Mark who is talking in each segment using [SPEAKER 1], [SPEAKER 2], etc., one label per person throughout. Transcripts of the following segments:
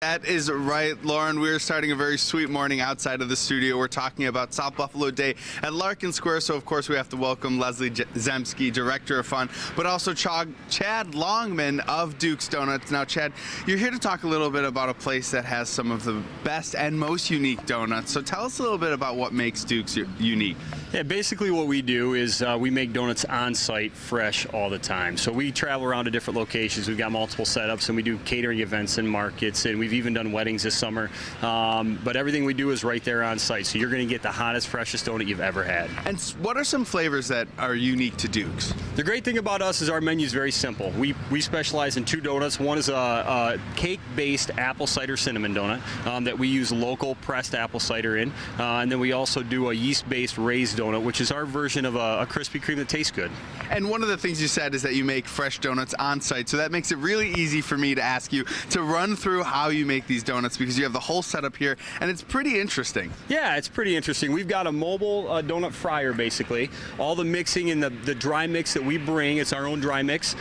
[SPEAKER 1] That is right, Lauren. We're starting a very sweet morning outside of the studio. We're talking about South Buffalo Day at Larkin Square. So, of course, we have to welcome Leslie Zemski, Director of Fun, but also Chad Longman of Duke's Donuts. Now, Chad, you're here to talk a little bit about a place that has some of the best and most unique donuts. So tell us a little bit about what makes Duke's unique.
[SPEAKER 2] Yeah, basically what we do is we make donuts on site, fresh all the time. So we travel around to different locations. We've got multiple setups, and we do catering events and markets, and we've even done weddings this summer. But everything we do is right there on site. So you're going to get the hottest, freshest donut you've ever had.
[SPEAKER 1] And what are some flavors that are unique to Duke's?
[SPEAKER 2] The great thing about us is our menu is very simple. We specialize in two donuts. One is a cake-based apple cider cinnamon donut that we use local pressed apple cider in. And then we also do a yeast-based raised donut, which is our version of a Krispy Kreme that tastes good.
[SPEAKER 1] And one of the things you said is that you make fresh donuts on site, so that makes it really easy for me to ask you to run through how you make these donuts, because you have the whole setup here, and it's pretty interesting.
[SPEAKER 2] Yeah, it's pretty interesting. We've got a mobile donut fryer, basically. All the mixing and the dry mix that we bring, it's our own dry mix.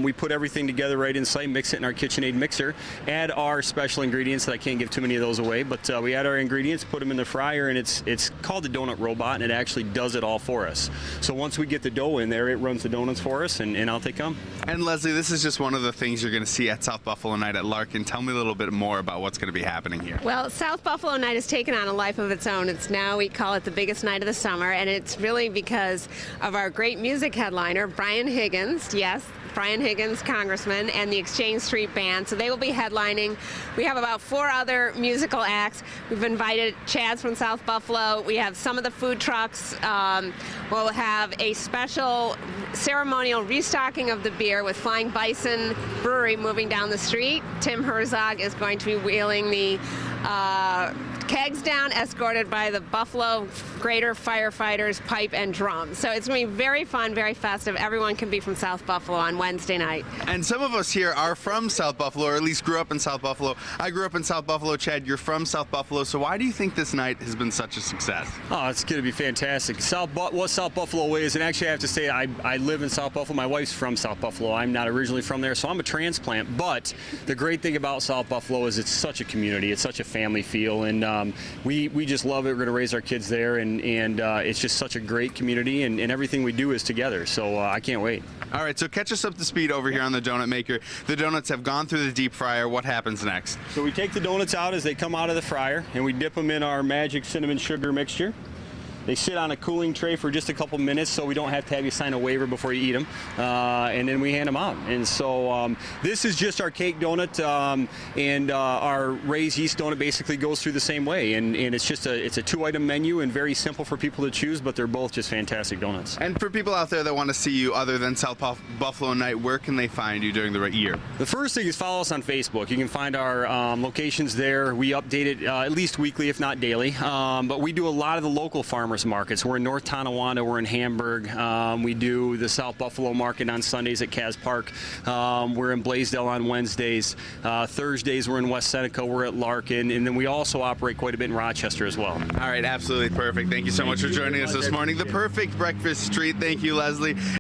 [SPEAKER 2] We put everything together right inside, mix it in our KitchenAid mixer, add our special ingredients that I can't give too many of those away, but we add our ingredients, put them in the fryer, and it's called the Donut Robot, and it actually does it all for us. So once we get the dough in there, it runs the donuts for us, and out they come.
[SPEAKER 1] And Leslie, this is just one of the things you're going to see at South Buffalo Night at Larkin. Tell me a little bit more about what's going to be happening here.
[SPEAKER 3] Well, South Buffalo Night has taken on a life of its own. It's now, we call it the biggest night of the summer, and it's really because of our great music headliner, Brian Higgins. Yes, Brian Higgins, Congressman, and the Exchange Street Band. So they will be headlining. We have about 4 other musical acts. We've invited Chads from South Buffalo. We have some of the food trucks. We'll have a special ceremonial restocking of the beer with Flying Bison Brewery moving down the street. Tim Herzog is going to be wheeling the kegs down, escorted by the Buffalo Greater firefighters, pipe and drum. So it's going to be very fun, very festive. Everyone can be from South Buffalo on Wednesday night.
[SPEAKER 1] And some of us here are from South Buffalo, or at least grew up in South Buffalo. I grew up in South Buffalo. Chad, you're from South Buffalo. So why do you think this night has been such a success?
[SPEAKER 2] Oh, it's going to be fantastic. What South Buffalo is, and actually I have to say I live in South Buffalo. My wife's from South Buffalo. I'm not originally from there, so I'm a transplant. But the great thing about South Buffalo is it's such a community. It's such a family feel, and we just love it. We're going to raise our kids there, and it's just such a great community, and everything we do is together. So I can't wait.
[SPEAKER 1] All right, so catch us up to speed over here on the Donut Maker. The donuts have gone through the deep fryer. What happens next?
[SPEAKER 2] So we take the donuts out as they come out of the fryer, and we dip them in our magic cinnamon sugar mixture. They sit on a cooling tray for just a couple minutes, so we don't have to have you sign a waiver before you eat them, and then we hand them out. And so this is just our cake donut, and our raised yeast donut basically goes through the same way. And it's just it's a 2-item menu and very simple for people to choose, but they're both just fantastic donuts.
[SPEAKER 1] And for people out there that want to see you other than South Buffalo Night, where can they find you during the year?
[SPEAKER 2] The first thing is follow us on Facebook. You can find our locations there. We update it at least weekly, if not daily. But we do a lot of the local farmers markets. We're in North Tonawanda, we're in Hamburg. We do the South Buffalo Market on Sundays at Kaz Park. We're in Blaisdell on Wednesdays. Thursdays we're in West Seneca, we're at Larkin, and then we also operate quite a bit in Rochester as well.
[SPEAKER 1] All right, absolutely perfect. Thank you so much for joining us this morning. The perfect breakfast treat. Thank you, Leslie.